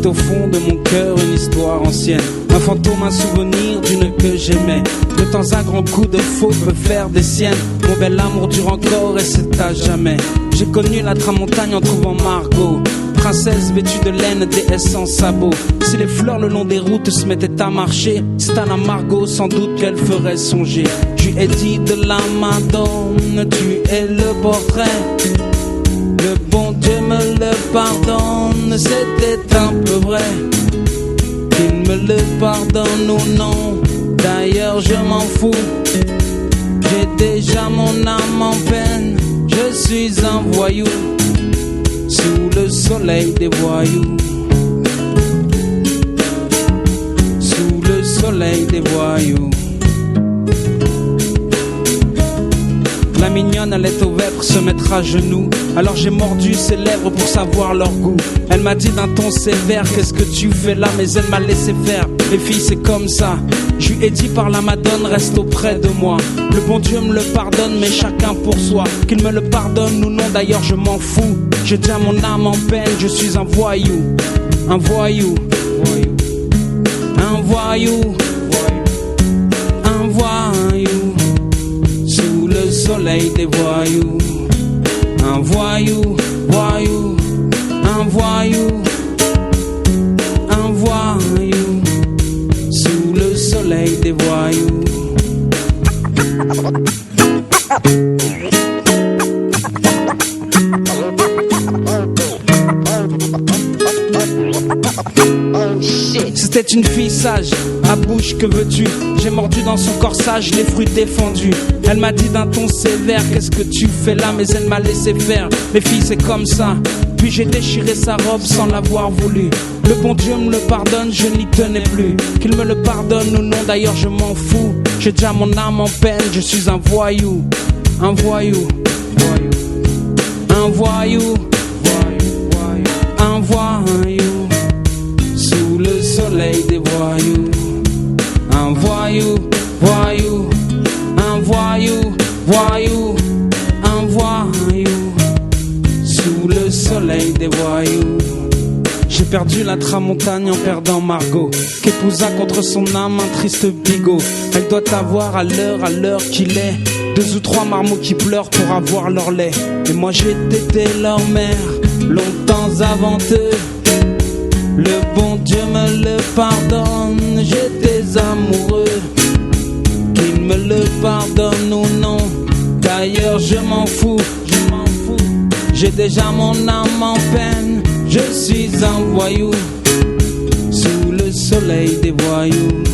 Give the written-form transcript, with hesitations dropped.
J'agite au fond de mon cœur une histoire ancienne, un fantôme, un souvenir d'une que j'aimais. De temps un grand coup de faute peut faire des siennes. Mon bel amour dure encore et c'est à jamais. J'ai connu la tramontagne en trouvant Margot, princesse vêtue de laine, déesse sans sabots. Si les fleurs le long des routes se mettaient à marcher, c'est à la Margot sans doute qu'elle ferait songer. Je lui ai dit de la Madone, tu es le portrait. Le bon Dieu me le pardonne, c'était un peu vrai. Qu'il me le pardonne ou non, d'ailleurs je m'en fous. J'ai déjà mon âme en peine, je suis un voyou sous le soleil des voyous. Sous le soleil des voyous. La mignonne allait au vêpres se mettre à genoux. Alors j'ai mordu ses lèvres pour savoir leur goût. Elle m'a dit d'un ton sévère, qu'est-ce que tu fais là? Mais elle m'a laissé faire, les filles c'est comme ça. Je lui ai dit par la Madone, reste auprès de moi. Le bon Dieu me le pardonne, mais chacun pour soi. Qu'il me le pardonne ou non, d'ailleurs je m'en fous. J'ai déjà mon âme en peine, je suis un voyou. Un voyou. Un voyou. Un voyou. Sous le soleil des voyous. Un voyou, voyou. Un voyou. Un voyou. Sous le soleil des voyous. C'était une fille sage, à bouche que veux-tu? J'ai mordu dans son corsage les fruits défendus. Elle m'a dit d'un ton sévère, qu'est-ce que tu fais là? Mais elle m'a laissé faire, les filles c'est comme ça. Puis j'ai déchiré sa robe sans l'avoir voulu. Le bon Dieu me le pardonne, je n'y tenais plus. Qu'il me le pardonne ou non, d'ailleurs je m'en fous. J'ai déjà mon âme en peine, je suis un voyou. Un voyou. Un voyou. Un voyou. Sous le soleil des voyous. Un voyou, voyou. Un voyou, voyou. Un voyou. Sous le soleil des voyous. J'ai perdu la tramontagne en perdant Margot, qu'épousa contre son âme un triste bigot. Elle doit avoir à l'heure qu'il est 2 ou 3 marmots qui pleurent pour avoir leur lait. Et moi j'ai tété leur mère longtemps avant eux. Le bon Dieu me le pardonne, j'étais amoureux. Qu'il me le pardonne ou non, d'ailleurs je m'en fous. J'ai déjà mon âme en peine, je suis un voyou. Sous le soleil des voyous.